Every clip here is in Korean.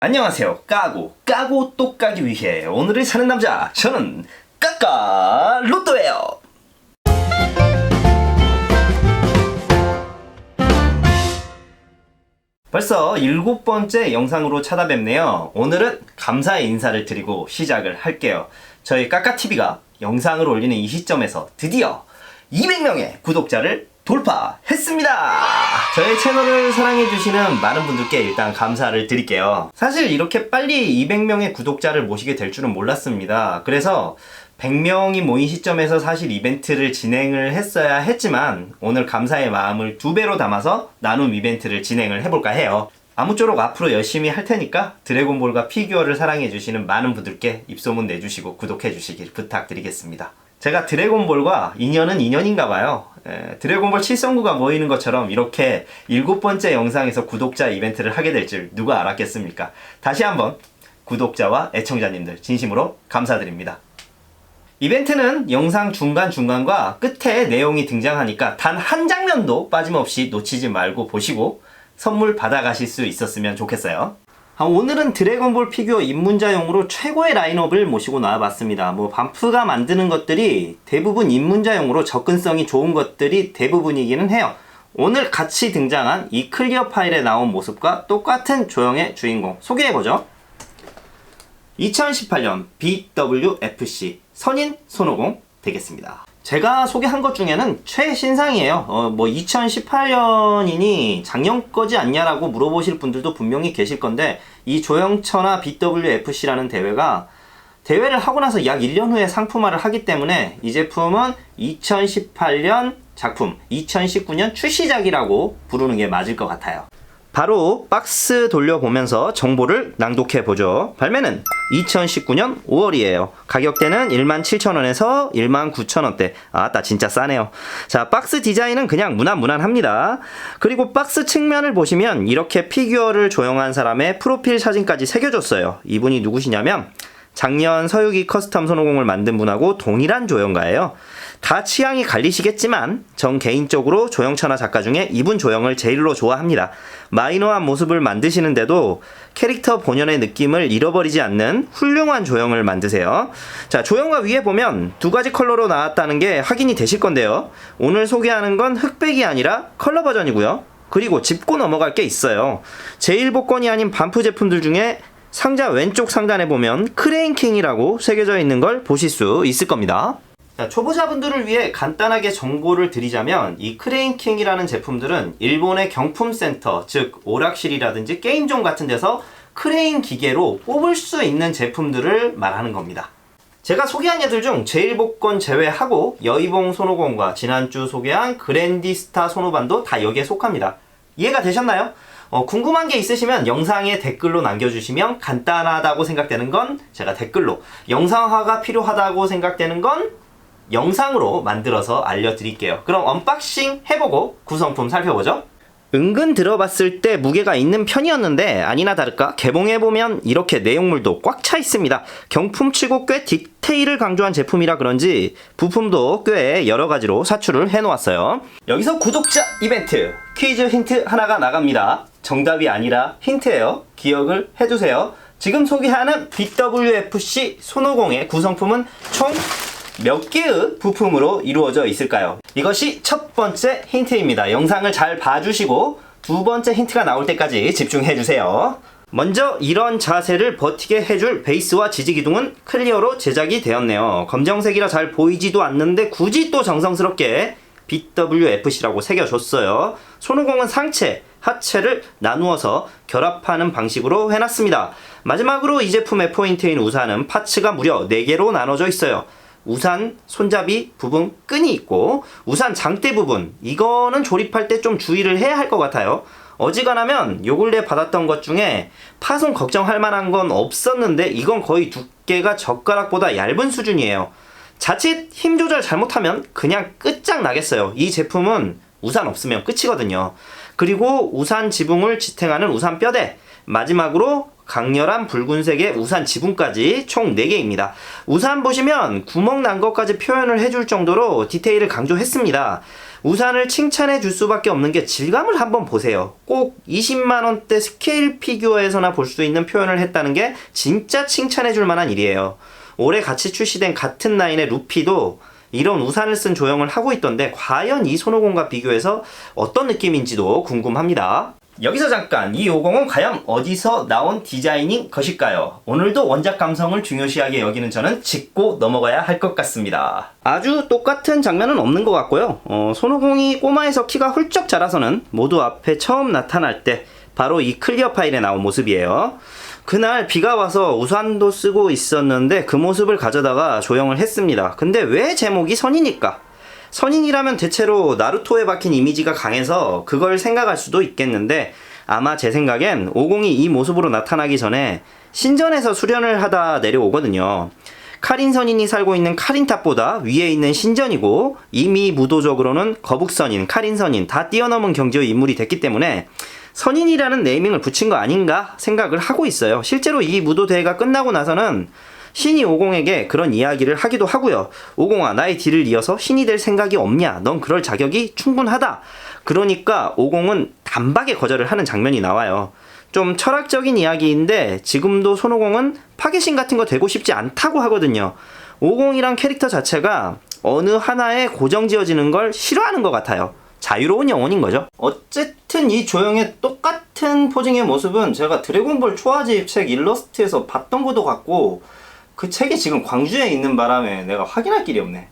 안녕하세요. 까고 또 까기 위해 오늘을 사는 남자, 저는 까까 로또예요. 벌써 7번째 영상으로 찾아뵙네요. 오늘은 감사의 인사를 드리고 시작을 할게요. 저희 까까TV가 영상을 올리는 이 시점에서 드디어 200명의 구독자를 돌파했습니다. 저희 채널을 사랑해주시는 많은 분들께 일단 감사를 드릴게요. 사실 이렇게 빨리 200명의 구독자를 모시게 될 줄은 몰랐습니다. 그래서 100명이 모인 시점에서 사실 이벤트를 진행을 했어야 했지만 오늘 감사의 마음을 2배로 담아서 나눔 이벤트를 진행을 해볼까 해요. 아무쪼록 앞으로 열심히 할 테니까 드래곤볼과 피규어를 사랑해주시는 많은 분들께 입소문 내주시고 구독해주시길 부탁드리겠습니다. 제가 드래곤볼과 인연은 인연인가봐요. 드래곤볼 7성구가 모이는 것처럼 이렇게 7번째 영상에서 구독자 이벤트를 하게 될 줄 누가 알았겠습니까? 다시 한번 구독자와 애청자님들 진심으로 감사드립니다. 이벤트는 영상 중간중간과 끝에 내용이 등장하니까 단 한 장면도 빠짐없이 놓치지 말고 보시고 선물 받아가실 수 있었으면 좋겠어요. 오늘은 드래곤볼 피규어 입문자용으로 최고의 라인업을 모시고 나와봤습니다. 반프가 만드는 것들이 대부분 입문자용으로 접근성이 좋은 것들이 대부분이기는 해요. 오늘 같이 등장한 이 클리어 파일에 나온 모습과 똑같은 조형의 주인공 소개해보죠. 2018년 BWFC 선인 손오공 되겠습니다. 제가 소개한 것 중에는 최신상이에요. 2018년이니 작년 거지 않냐라고 물어보실 분들도 분명히 계실 건데 이 조형천하 BWFC라는 대회를 하고 나서 약 1년 후에 상품화를 하기 때문에 이 제품은 2018년 작품, 2019년 출시작이라고 부르는 게 맞을 것 같아요. 바로 박스 돌려보면서 정보를 낭독해보죠. 발매는 2019년 5월이에요. 가격대는 17,000원에서 19,000원대. 아따 진짜 싸네요. 자, 박스 디자인은 그냥 무난합니다. 그리고 박스 측면을 보시면 이렇게 피규어를 조형한 사람의 프로필 사진까지 새겨줬어요. 이분이 누구시냐면 작년 서유기 커스텀 손오공을 만든 분하고 동일한 조형가예요. 다 취향이 갈리시겠지만 전 개인적으로 조형천하 작가 중에 이분 조형을 제일로 좋아합니다. 마이너한 모습을 만드시는데도 캐릭터 본연의 느낌을 잃어버리지 않는 훌륭한 조형을 만드세요. 자, 조형과 위에 보면 두 가지 컬러로 나왔다는 게 확인이 되실 건데요. 오늘 소개하는 건 흑백이 아니라 컬러 버전이고요. 그리고 짚고 넘어갈 게 있어요. 제일 복권이 아닌 반프 제품들 중에 상자 왼쪽 상단에 보면 크레인킹이라고 새겨져 있는 걸 보실 수 있을 겁니다. 자, 초보자분들을 위해 간단하게 정보를 드리자면 이 크레인킹이라는 제품들은 일본의 경품센터, 즉 오락실이라든지 게임존 같은 데서 크레인 기계로 뽑을 수 있는 제품들을 말하는 겁니다. 제가 소개한 애들 중 제일복권 제외하고 여의봉 손오공과 지난주 소개한 그랜디스타 손오반도 다 여기에 속합니다. 이해가 되셨나요? 궁금한 게 있으시면 영상에 댓글로 남겨주시면 간단하다고 생각되는 건 제가 댓글로, 영상화가 필요하다고 생각되는 건 영상으로 만들어서 알려드릴게요. 그럼 언박싱 해보고 구성품 살펴보죠. 은근 들어봤을 때 무게가 있는 편이었는데 아니나 다를까 개봉해보면 이렇게 내용물도 꽉 차 있습니다. 경품치고 꽤 디테일을 강조한 제품이라 그런지 부품도 꽤 여러가지로 사출을 해놓았어요. 여기서 구독자 이벤트 퀴즈 힌트 하나가 나갑니다. 정답이 아니라 힌트예요. 기억을 해두세요. 지금 소개하는 BWFC 손오공의 구성품은 총 몇 개의 부품으로 이루어져 있을까요? 이것이 첫 번째 힌트입니다. 영상을 잘 봐주시고 두 번째 힌트가 나올 때까지 집중해주세요. 먼저 이런 자세를 버티게 해줄 베이스와 지지기둥은 클리어로 제작이 되었네요. 검정색이라 잘 보이지도 않는데 굳이 또 정성스럽게 BWFC라고 새겨줬어요. 손오공은 상체, 하체를 나누어서 결합하는 방식으로 해놨습니다. 마지막으로 이 제품의 포인트인 우산은 파츠가 무려 4개로 나눠져 있어요. 우산 손잡이 부분 끈이 있고 우산 장대 부분, 이거는 조립할 때 좀 주의를 해야 할 것 같아요. 어지간하면 요 근래 받았던 것 중에 파손 걱정할 만한 건 없었는데 이건 거의 두께가 젓가락보다 얇은 수준이에요. 자칫 힘 조절 잘못하면 그냥 끝장나겠어요. 이 제품은 우산 없으면 끝이거든요. 그리고 우산 지붕을 지탱하는 우산 뼈대, 마지막으로 강렬한 붉은색의 우산 지붕까지 총 4개입니다. 우산 보시면 구멍 난 것까지 표현을 해줄 정도로 디테일을 강조했습니다. 우산을 칭찬해 줄 수밖에 없는 게 질감을 한번 보세요. 꼭 20만원대 스케일 피규어에서나 볼 수 있는 표현을 했다는 게 진짜 칭찬해 줄 만한 일이에요. 올해 같이 출시된 같은 라인의 루피도 이런 우산을 쓴 조형을 하고 있던데 과연 이 손오공과 비교해서 어떤 느낌인지도 궁금합니다. 여기서 잠깐, 이 550은 과연 어디서 나온 디자인인 것일까요? 오늘도 원작 감성을 중요시하게 여기는 저는 짚고 넘어가야 할 것 같습니다. 아주 똑같은 장면은 없는 것 같고요. 손오공이 꼬마에서 키가 훌쩍 자라서는 모두 앞에 처음 나타날 때 바로 이 클리어 파일에 나온 모습이에요. 그날 비가 와서 우산도 쓰고 있었는데 그 모습을 가져다가 조형을 했습니다. 근데 왜 제목이 선이니까? 선인이라면 대체로 나루토에 박힌 이미지가 강해서 그걸 생각할 수도 있겠는데 아마 제 생각엔 50이 이 모습으로 나타나기 전에 신전에서 수련을 하다 내려오거든요. 카린 선인이 살고 있는 카린탑보다 위에 있는 신전이고 이미 무도적으로는 거북선인, 카린 선인 다 뛰어넘은 경지의 인물이 됐기 때문에 선인이라는 네이밍을 붙인 거 아닌가 생각을 하고 있어요. 실제로 이 무도 대회가 끝나고 나서는 신이 50에게 그런 이야기를 하기도 하고요. 50아, 나의 뒤를 이어서 신이 될 생각이 없냐? 넌 그럴 자격이 충분하다. 그러니까 50은 단박에 거절을 하는 장면이 나와요. 좀 철학적인 이야기인데 지금도 손오공은 파괴신 같은 거 되고 싶지 않다고 하거든요. 50이란 캐릭터 자체가 어느 하나에 고정 지어지는 걸 싫어하는 것 같아요. 자유로운 영혼인 거죠. 어쨌든 이 조형의 똑같은 포징의 모습은 제가 드래곤볼 초화집 책 일러스트에서 봤던 것도 같고 그 책이 지금 광주에 있는 바람에 내가 확인할 길이 없네.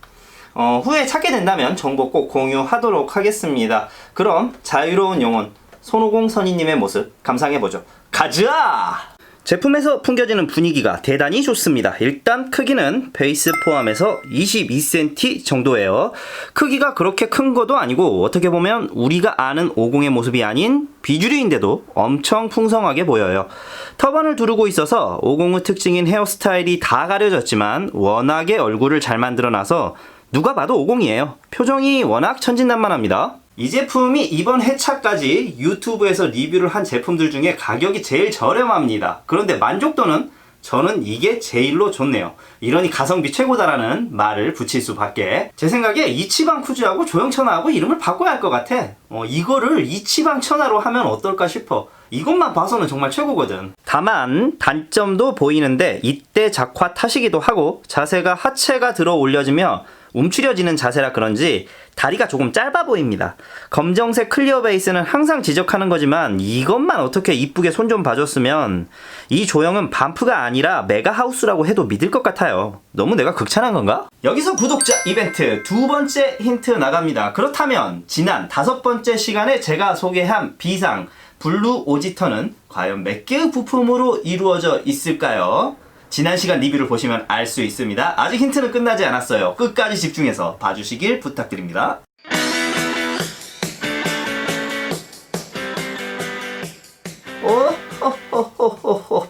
후에 찾게 된다면 정보 꼭 공유하도록 하겠습니다. 그럼 자유로운 영혼 손오공 선인님의 모습 감상해보죠. 가자! 제품에서 풍겨지는 분위기가 대단히 좋습니다. 일단 크기는 베이스 포함해서 22cm 정도예요. 크기가 그렇게 큰 것도 아니고 어떻게 보면 우리가 아는 50의 모습이 아닌 비주류인데도 엄청 풍성하게 보여요. 터번을 두르고 있어서 50의 특징인 헤어스타일이 다 가려졌지만 워낙에 얼굴을 잘 만들어놔서 누가 봐도 50이에요. 표정이 워낙 천진난만합니다. 이 제품이 이번 회차까지 유튜브에서 리뷰를 한 제품들 중에 가격이 제일 저렴합니다. 그런데 만족도는 저는 이게 제일로 좋네요. 이러니 가성비 최고다라는 말을 붙일 수밖에. 제 생각에 이치방 쿠즈하고 조형천하하고 이름을 바꿔야 할 것 같아. 이거를 이치방 천하로 하면 어떨까 싶어. 이것만 봐서는 정말 최고거든. 다만 단점도 보이는데 이때 작화 탓이기도 하고 자세가 하체가 들어 올려지며 움츠려지는 자세라 그런지 다리가 조금 짧아 보입니다. 검정색 클리어 베이스는 항상 지적하는 거지만 이것만 어떻게 이쁘게 손 좀 봐줬으면 이 조형은 반프가 아니라 메가하우스라고 해도 믿을 것 같아요. 너무 내가 극찬한 건가? 여기서 구독자 이벤트 두 번째 힌트 나갑니다. 그렇다면 지난 5번째 시간에 제가 소개한 비상 블루 오지터는 과연 몇 개의 부품으로 이루어져 있을까요? 지난 시간 리뷰를 보시면 알 수 있습니다. 아직 힌트는 끝나지 않았어요. 끝까지 집중해서 봐주시길 부탁드립니다.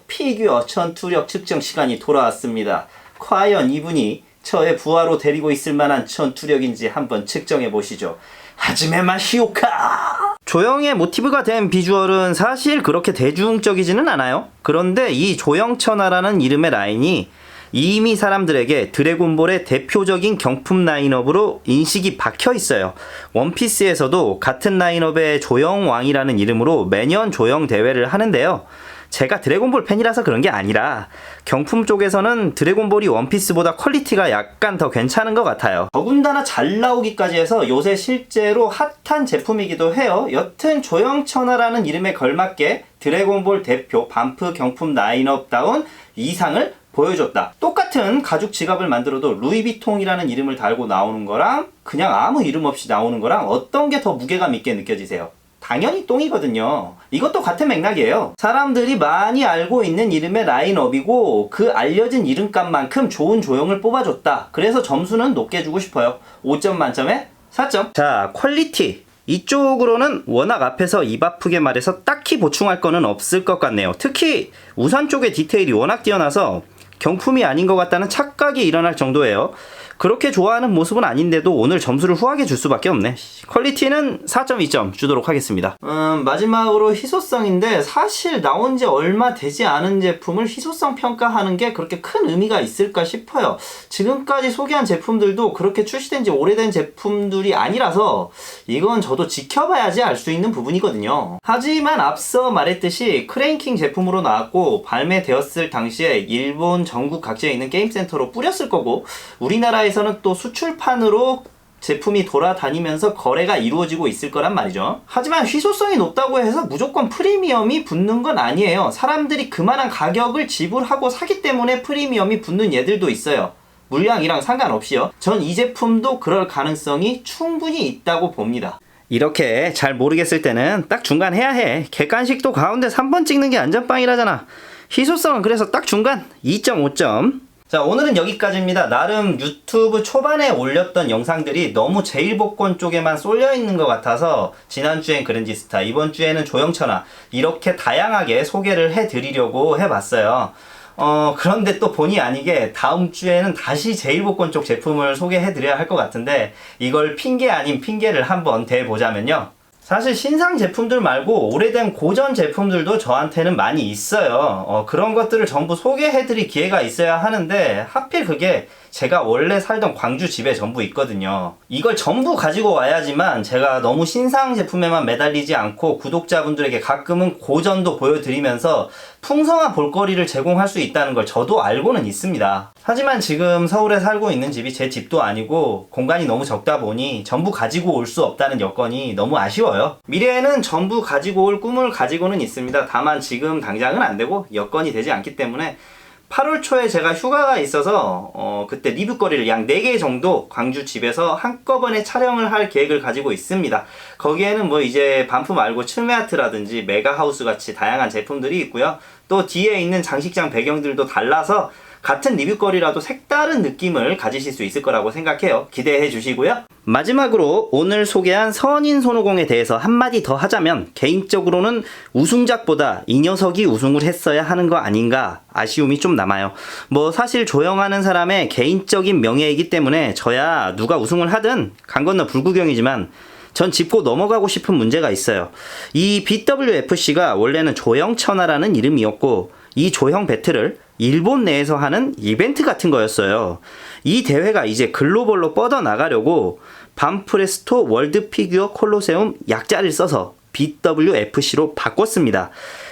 피규어 전투력 측정 시간이 돌아왔습니다. 과연 이분이 저의 부하로 데리고 있을 만한 전투력인지 한번 측정해 보시죠. 하지메 마시오카! 조형의 모티브가 된 비주얼은 사실 그렇게 대중적이지는 않아요. 그런데 이 조형천하라는 이름의 라인이 이미 사람들에게 드래곤볼의 대표적인 경품 라인업으로 인식이 박혀 있어요. 원피스에서도 같은 라인업의 조형왕이라는 이름으로 매년 조형 대회를 하는데요. 제가 드래곤볼 팬이라서 그런 게 아니라 경품 쪽에서는 드래곤볼이 원피스보다 퀄리티가 약간 더 괜찮은 것 같아요. 더군다나 잘 나오기까지 해서 요새 실제로 핫한 제품이기도 해요. 여튼 조형천하라는 이름에 걸맞게 드래곤볼 대표 반프 경품 라인업다운 이상을 보여줬다. 똑같은 가죽 지갑을 만들어도 루이비통이라는 이름을 달고 나오는 거랑 그냥 아무 이름 없이 나오는 거랑 어떤 게 더 무게감 있게 느껴지세요? 당연히 똥이거든요. 이것도 같은 맥락이에요. 사람들이 많이 알고 있는 이름의 라인업이고 그 알려진 이름값만큼 좋은 조형을 뽑아줬다. 그래서 점수는 높게 주고 싶어요. 5점 만점에 4점. 자, 퀄리티. 이쪽으로는 워낙 앞에서 입 아프게 말해서 딱히 보충할 거는 없을 것 같네요. 특히 우산 쪽의 디테일이 워낙 뛰어나서 경품이 아닌 것 같다는 착각이 일어날 정도예요. 그렇게 좋아하는 모습은 아닌데도 오늘 점수를 후하게 줄 수밖에 없네. 퀄리티는 4.2점 주도록 하겠습니다. 마지막으로 희소성인데 사실 나온 지 얼마 되지 않은 제품을 희소성 평가하는 게 그렇게 큰 의미가 있을까 싶어요. 지금까지 소개한 제품들도 그렇게 출시된 지 오래된 제품들이 아니라서 이건 저도 지켜봐야지 알 수 있는 부분이거든요. 하지만 앞서 말했듯이 크레인킹 제품으로 나왔고 발매되었을 당시에 일본 전국 각지에 있는 게임센터로 뿌렸을 거고 우리나라에서는 또 수출판으로 제품이 돌아다니면서 거래가 이루어지고 있을 거란 말이죠. 하지만 희소성이 높다고 해서 무조건 프리미엄이 붙는 건 아니에요. 사람들이 그만한 가격을 지불하고 사기 때문에 프리미엄이 붙는 얘들도 있어요. 물량이랑 상관없이요. 전 이 제품도 그럴 가능성이 충분히 있다고 봅니다. 이렇게 잘 모르겠을 때는 딱 중간 해야 해. 객관식도 가운데 3번 찍는 게 안전빵이라잖아. 희소성은 그래서 딱 중간 2.5점. 자, 오늘은 여기까지입니다. 나름 유튜브 초반에 올렸던 영상들이 너무 제일복권 쪽에만 쏠려 있는 것 같아서 지난주엔 그랜지스타, 이번 주에는 조형천하 이렇게 다양하게 소개를 해드리려고 해봤어요. 그런데 또 본의 아니게 다음 주에는 다시 제일복권 쪽 제품을 소개해드려야 할 것 같은데 이걸 핑계 아닌 핑계를 한번 대보자면요. 사실 신상 제품들 말고 오래된 고전 제품들도 저한테는 많이 있어요. 그런 것들을 전부 소개해드릴 기회가 있어야 하는데 하필 그게 제가 원래 살던 광주 집에 전부 있거든요. 이걸 전부 가지고 와야지만 제가 너무 신상 제품에만 매달리지 않고 구독자분들에게 가끔은 고전도 보여드리면서 풍성한 볼거리를 제공할 수 있다는 걸 저도 알고는 있습니다. 하지만 지금 서울에 살고 있는 집이 제 집도 아니고 공간이 너무 적다 보니 전부 가지고 올 수 없다는 여건이 너무 아쉬워요. 미래에는 전부 가지고 올 꿈을 가지고는 있습니다. 다만 지금 당장은 안 되고 여건이 되지 않기 때문에 8월 초에 제가 휴가가 있어서 그때 리뷰거리를 약 4개 정도 광주 집에서 한꺼번에 촬영을 할 계획을 가지고 있습니다. 거기에는 뭐 이제 반프 말고 칠메아트라든지 메가하우스 같이 다양한 제품들이 있고요. 또 뒤에 있는 장식장 배경들도 달라서 같은 리뷰거리라도 색다른 느낌을 가지실 수 있을 거라고 생각해요. 기대해 주시고요. 마지막으로 오늘 소개한 선인 손오공에 대해서 한마디 더 하자면 개인적으로는 우승작보다 이 녀석이 우승을 했어야 하는 거 아닌가 아쉬움이 좀 남아요. 뭐 사실 조형하는 사람의 개인적인 명예이기 때문에 저야 누가 우승을 하든 강 건너 불구경이지만 전 짚고 넘어가고 싶은 문제가 있어요. 이 BWFC가 원래는 조형천하라는 이름이었고 이 조형 배틀을 일본 내에서 하는 이벤트 같은 거였어요. 이 대회가 이제 글로벌로 뻗어나가려고 반프레스토 월드 피규어 콜로세움 약자를 써서 BWFC로 바꿨습니다.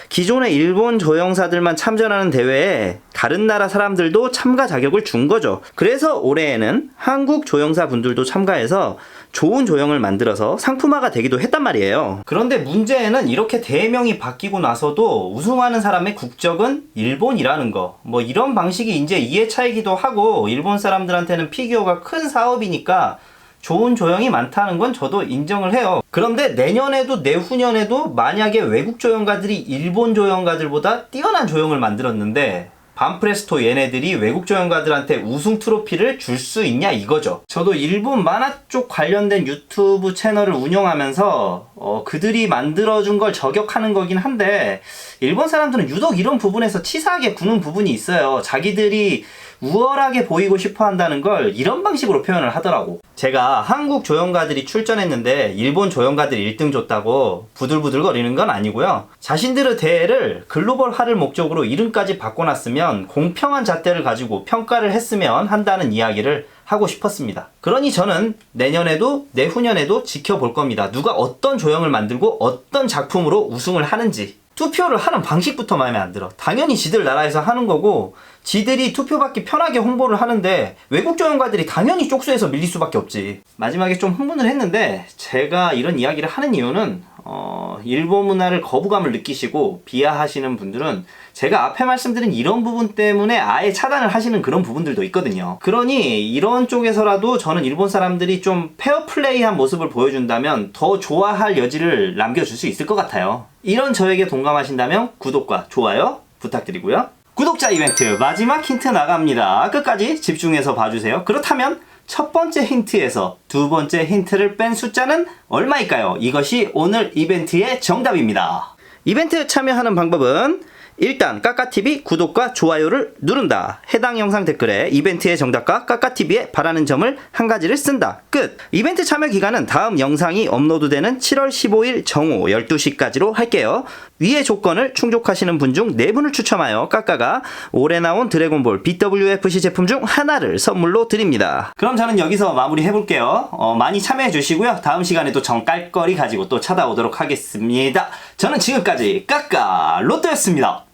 기존의 일본 조형사들만 참전하는 대회에 다른 나라 사람들도 참가 자격을 준 거죠. 그래서 올해에는 한국 조형사 분들도 참가해서 좋은 조형을 만들어서 상품화가 되기도 했단 말이에요. 그런데 문제는 이렇게 대명이 바뀌고 나서도 우승하는 사람의 국적은 일본이라는 거. 뭐 이런 방식이 이제 이해 차이기도 하고 일본 사람들한테는 피규어가 큰 사업이니까 좋은 조형이 많다는 건 저도 인정을 해요. 그런데 내년에도 내후년에도 만약에 외국 조형가들이 일본 조형가들보다 뛰어난 조형을 만들었는데 반프레스토 얘네들이 외국 조형가들한테 우승 트로피를 줄 수 있냐 이거죠. 저도 일본 만화 쪽 관련된 유튜브 채널을 운영하면서 그들이 만들어준 걸 저격하는 거긴 한데 일본 사람들은 유독 이런 부분에서 치사하게 구는 부분이 있어요. 자기들이 우월하게 보이고 싶어 한다는 걸 이런 방식으로 표현을 하더라고. 제가 한국 조형가들이 출전했는데 일본 조형가들이 1등 줬다고 부들부들 거리는 건 아니고요. 자신들의 대회를 글로벌화를 목적으로 이름까지 바꿔놨으면 공평한 잣대를 가지고 평가를 했으면 한다는 이야기를 하고 싶었습니다. 그러니 저는 내년에도 내후년에도 지켜볼 겁니다. 누가 어떤 조형을 만들고 어떤 작품으로 우승을 하는지. 투표를 하는 방식부터 마음에 안 들어. 당연히 지들 나라에서 하는 거고 지들이 투표받기 편하게 홍보를 하는데 외국 조형가들이 당연히 쪽수에서 밀릴 수밖에 없지. 마지막에 좀 흥분을 했는데 제가 이런 이야기를 하는 이유는 일본 문화를 거부감을 느끼시고 비하하시는 분들은 제가 앞에 말씀드린 이런 부분 때문에 아예 차단을 하시는 그런 부분들도 있거든요. 그러니 이런 쪽에서라도 저는 일본 사람들이 좀 페어플레이한 모습을 보여준다면 더 좋아할 여지를 남겨줄 수 있을 것 같아요. 이런 저에게 동감하신다면 구독과 좋아요 부탁드리고요. 구독자 이벤트 마지막 힌트 나갑니다. 끝까지 집중해서 봐주세요. 그렇다면 첫 번째 힌트에서 두 번째 힌트를 뺀 숫자는 얼마일까요? 이것이 오늘 이벤트의 정답입니다. 이벤트 참여하는 방법은 일단 까까TV 구독과 좋아요를 누른다. 해당 영상 댓글에 이벤트의 정답과 까까TV에 바라는 점을 한 가지를 쓴다. 끝! 이벤트 참여 기간은 다음 영상이 업로드되는 7월 15일 정오 12시까지로 할게요. 위의 조건을 충족하시는 분 중 4분을 추첨하여 까까가 올해 나온 드래곤볼 BWFC 제품 중 하나를 선물로 드립니다. 그럼 저는 여기서 마무리 해볼게요. 많이 참여해 주시고요. 다음 시간에 또 정깔거리 가지고 또 찾아오도록 하겠습니다. 저는 지금까지 까까 로또였습니다.